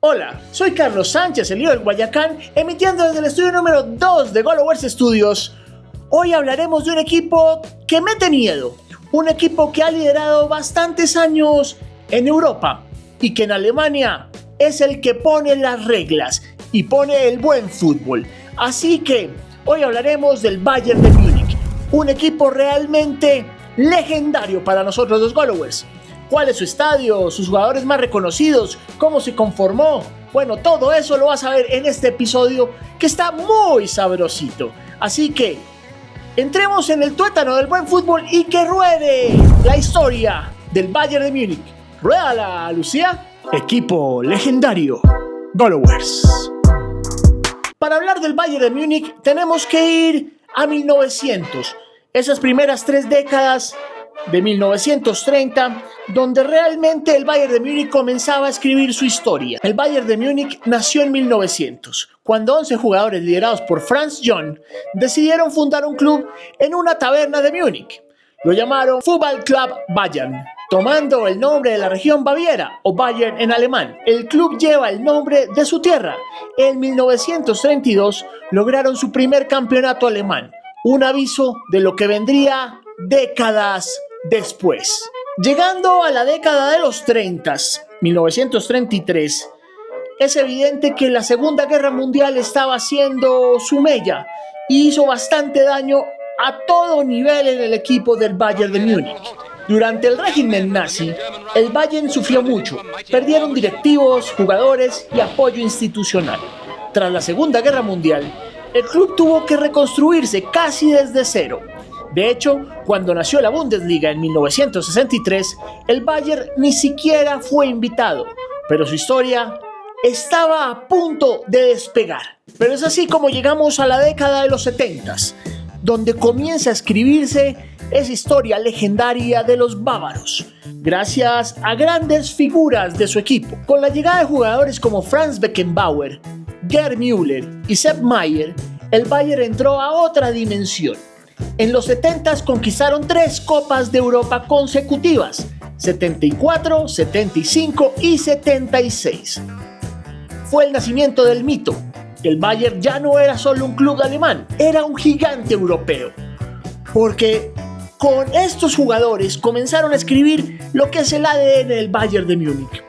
Hola, soy Carlos Sánchez, el lío del Guayacán, emitiendo desde el estudio número 2 de Golovers Studios. Hoy hablaremos de un equipo que mete miedo, un equipo que ha liderado bastantes años en Europa y que en Alemania es el que pone las reglas y pone el buen fútbol. Así que hoy hablaremos del Bayern de Múnich, un equipo realmente legendario para nosotros los Golovers. ¿Cuál es su estadio? ¿Sus jugadores más reconocidos? ¿Cómo se conformó? Bueno, todo eso lo vas a ver en este episodio que está muy sabrosito. Así que entremos en el tuétano del buen fútbol y que ruede la historia del Bayern de Múnich. ¡Ruédala, Lucía! Equipo legendario Golovers. Para hablar del Bayern de Múnich tenemos que ir a 1900. Esas primeras 3 décadas de 1930, donde realmente el Bayern de Múnich comenzaba a escribir su historia. El Bayern de Múnich nació en 1900, cuando 11 jugadores liderados por Franz John decidieron fundar un club en una taberna de Múnich. Lo llamaron Fußballclub Bayern, tomando el nombre de la región Baviera o Bayern en alemán. El club lleva el nombre de su tierra. En 1932 lograron su primer campeonato alemán, un aviso de lo que vendría décadas después. Llegando a la década de los 30, 1933, es evidente que la Segunda Guerra Mundial estaba haciendo su mella y hizo bastante daño a todo nivel en el equipo del Bayern de Múnich. Durante el régimen nazi, el Bayern sufrió mucho, perdieron directivos, jugadores y apoyo institucional. Tras la Segunda Guerra Mundial, el club tuvo que reconstruirse casi desde cero. De hecho, cuando nació la Bundesliga en 1963, el Bayern ni siquiera fue invitado, pero su historia estaba a punto de despegar. Pero es así como llegamos a la década de los 70s, donde comienza a escribirse esa historia legendaria de los bávaros, gracias a grandes figuras de su equipo. Con la llegada de jugadores como Franz Beckenbauer, Gerd Müller y Sepp Maier, el Bayern entró a otra dimensión. En los 70s conquistaron 3 Copas de Europa consecutivas, 74, 75 y 76. Fue el nacimiento del mito. El Bayern ya no era solo un club alemán, era un gigante europeo. Porque con estos jugadores comenzaron a escribir lo que es el ADN del Bayern de Múnich.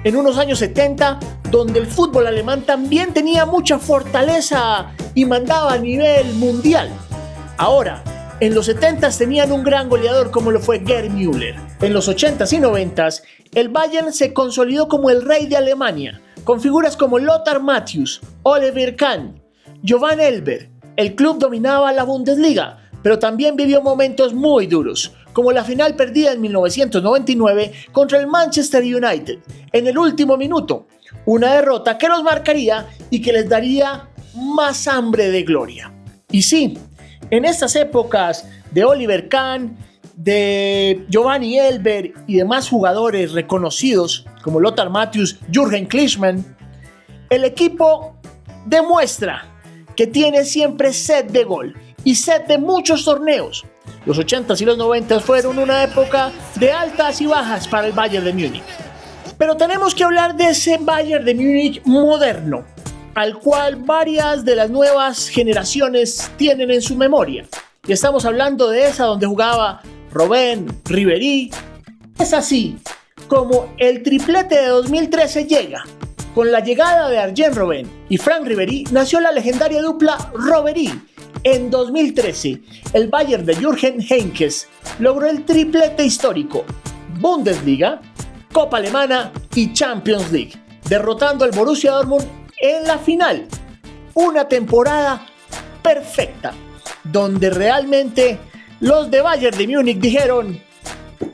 En unos años 70, donde el fútbol alemán también tenía mucha fortaleza y mandaba a nivel mundial. Ahora, en los 70s tenían un gran goleador como lo fue Gerd Müller. En los 80s y 90s, el Bayern se consolidó como el rey de Alemania, con figuras como Lothar Matthäus, Oliver Kahn, Johann Elber. El club dominaba la Bundesliga, pero también vivió momentos muy duros, como la final perdida en 1999 contra el Manchester United, en el último minuto. Una derrota que los marcaría y que les daría más hambre de gloria. Y sí, en estas épocas de Oliver Kahn, de Giovanni Elber y demás jugadores reconocidos como Lothar Matthäus, Jürgen Klinsmann, el equipo demuestra que tiene siempre sed de gol y sed de muchos torneos. Los 80s y los 90s fueron una época de altas y bajas para el Bayern de Múnich. Pero tenemos que hablar de ese Bayern de Múnich moderno, al cual varias de las nuevas generaciones tienen en su memoria. Y estamos hablando de esa donde jugaba Robben, Ribéry. Es así como el triplete de 2013 llega. Con la llegada de Arjen Robben y Frank Ribéry nació la legendaria dupla Robbery. En 2013, el Bayern de Jürgen Heynckes logró el triplete histórico: Bundesliga, Copa Alemana y Champions League, derrotando al Borussia Dortmund en la final. Una temporada perfecta, donde realmente los de Bayern de Múnich dijeron: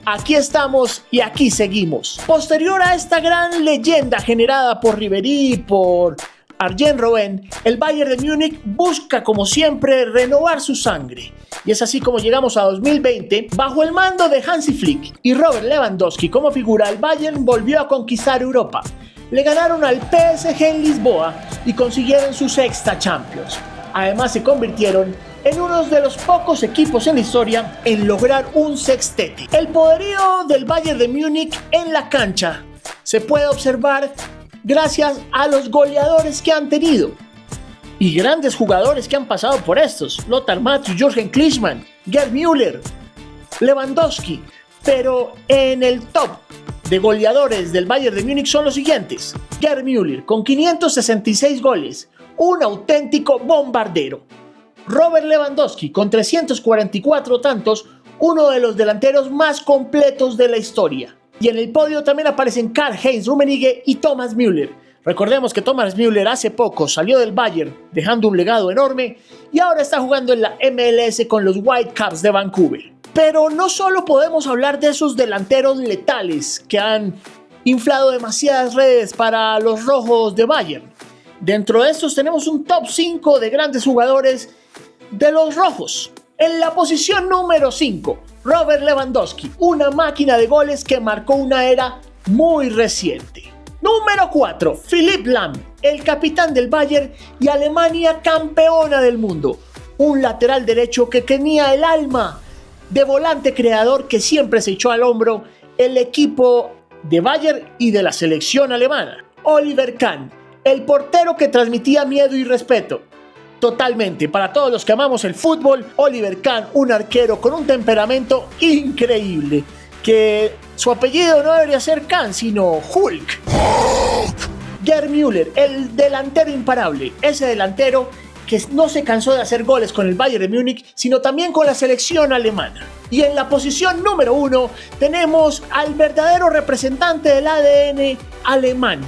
aquí estamos y aquí seguimos. Posterior a esta gran leyenda generada por Ribéry y por Arjen Robben, el Bayern de Múnich busca como siempre renovar su sangre. Y es así como llegamos a 2020. Bajo el mando de Hansi Flick y Robert Lewandowski como figura, el Bayern volvió a conquistar Europa. Le ganaron al PSG en Lisboa y consiguieron su 6ª Champions. Además se convirtieron en uno de los pocos equipos en la historia en lograr un sextete. El poderío del Bayern de Múnich en la cancha se puede observar gracias a los goleadores que han tenido y grandes jugadores que han pasado por estos: Lothar Matthäus, Jürgen Klinsmann, Gerd Müller, Lewandowski. Pero en el top de goleadores del Bayern de Múnich son los siguientes: Gerd Müller con 566 goles, un auténtico bombardero; Robert Lewandowski con 344 tantos, uno de los delanteros más completos de la historia. Y en el podio también aparecen Karl-Heinz Rummenigge y Thomas Müller. Recordemos que Thomas Müller hace poco salió del Bayern dejando un legado enorme y ahora está jugando en la MLS con los Whitecaps de Vancouver. Pero no solo podemos hablar de esos delanteros letales que han inflado demasiadas redes para los rojos de Bayern. Dentro de estos tenemos un top 5 de grandes jugadores de los rojos. En la posición número 5, Robert Lewandowski, una máquina de goles que marcó una era muy reciente. Número 4, Philipp Lahm, el capitán del Bayern y Alemania campeona del mundo. Un lateral derecho que tenía el alma de volante creador que siempre se echó al hombro el equipo de Bayern y de la selección alemana. Oliver Kahn, el portero que transmitía miedo y respeto. Totalmente, para todos los que amamos el fútbol, Oliver Kahn, un arquero con un temperamento increíble, que su apellido no debería ser Kahn, sino Hulk. Gerd Müller, el delantero imparable, ese delantero que no se cansó de hacer goles con el Bayern de Múnich, sino también con la selección alemana. Y en la posición número 1 tenemos al verdadero representante del ADN alemán,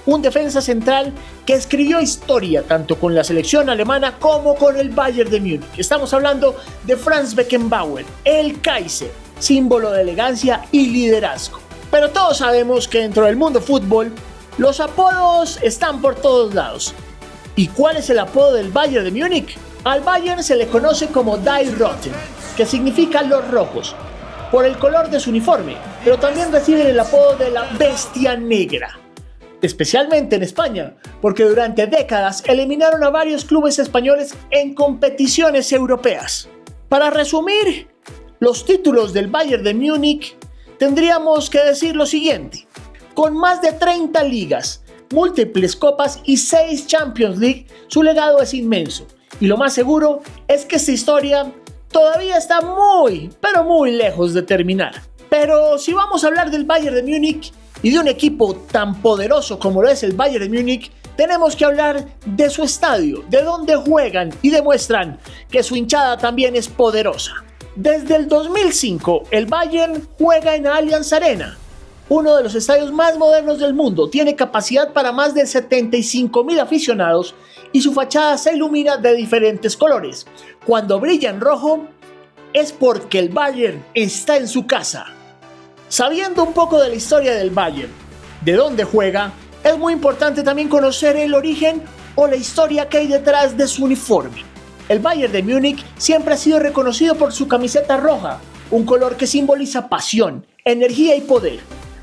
un defensa central que escribió historia tanto con la selección alemana como con el Bayern de Múnich. Estamos hablando de Franz Beckenbauer, el Kaiser, símbolo de elegancia y liderazgo. Pero todos sabemos que dentro del mundo fútbol los apodos están por todos lados. ¿Y cuál es el apodo del Bayern de Múnich? Al Bayern se le conoce como Die Roten, que significa los rojos, por el color de su uniforme, pero también reciben el apodo de la Bestia Negra. Especialmente en España, porque durante décadas eliminaron a varios clubes españoles en competiciones europeas. Para resumir los títulos del Bayern de Múnich, tendríamos que decir lo siguiente: con más de 30 ligas, múltiples copas y 6 Champions League, su legado es inmenso. Y lo más seguro es que esta historia todavía está muy, pero muy lejos de terminar. Pero si vamos a hablar del Bayern de Múnich y de un equipo tan poderoso como lo es el Bayern de Múnich, tenemos que hablar de su estadio, de dónde juegan y demuestran que su hinchada también es poderosa. Desde el 2005, el Bayern juega en Allianz Arena, uno de los estadios más modernos del mundo. Tiene capacidad para más de 75,000 aficionados y su fachada se ilumina de diferentes colores. Cuando brilla en rojo es porque el Bayern está en su casa. Sabiendo un poco de la historia del Bayern, de dónde juega, es muy importante también conocer el origen o la historia que hay detrás de su uniforme. El Bayern de Múnich siempre ha sido reconocido por su camiseta roja, un color que simboliza pasión, energía y poder.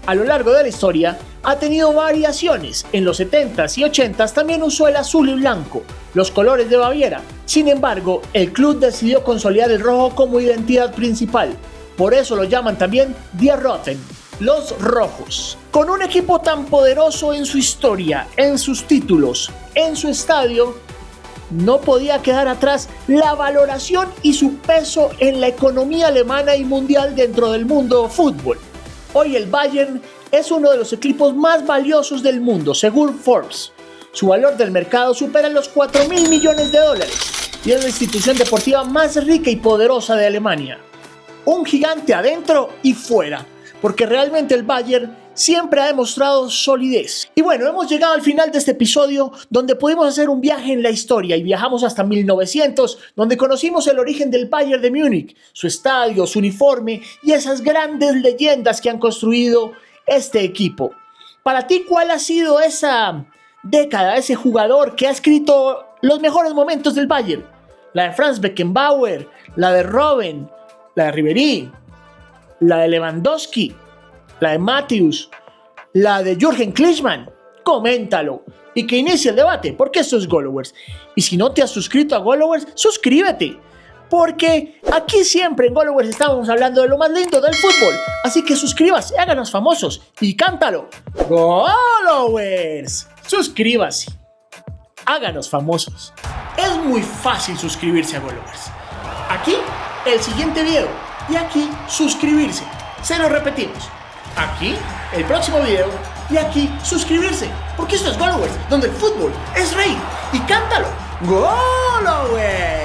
A lo largo de la historia ha tenido variaciones. En los 70s y 80s también usó el azul y blanco, los colores de Baviera. Sin embargo, el club decidió consolidar el rojo como identidad principal. Por eso lo llaman también Die Roten, los rojos. Con un equipo tan poderoso en su historia, en sus títulos, en su estadio, no podía quedar atrás la valoración y su peso en la economía alemana y mundial dentro del mundo fútbol. Hoy el Bayern es uno de los equipos más valiosos del mundo, según Forbes. Su valor del mercado supera los $4,000 millones y es la institución deportiva más rica y poderosa de Alemania. Un gigante adentro y fuera, porque realmente el Bayern siempre ha demostrado solidez. Y bueno, hemos llegado al final de este episodio donde pudimos hacer un viaje en la historia y viajamos hasta 1900, donde conocimos el origen del Bayern de Múnich, su estadio, su uniforme y esas grandes leyendas que han construido este equipo. Para ti, ¿cuál ha sido esa década, ese jugador que ha escrito los mejores momentos del Bayern? La de Franz Beckenbauer, la de Robben, la de Ribéry, la de Lewandowski, la de Matthäus, la de Jürgen Klinsmann. Coméntalo y que inicie el debate, porque esto es Goalowers. Y si no te has suscrito a Goalowers, suscríbete porque aquí siempre en Golovers estamos hablando de lo más lindo del fútbol. Así que suscríbase, háganos famosos y cántalo. Golovers, suscríbase, háganos famosos. Es muy fácil suscribirse a Golovers. Aquí el siguiente video y aquí suscribirse. Se lo repetimos. Aquí el próximo video y aquí suscribirse. Porque esto es Golovers, donde el fútbol es rey. Y cántalo. Golovers.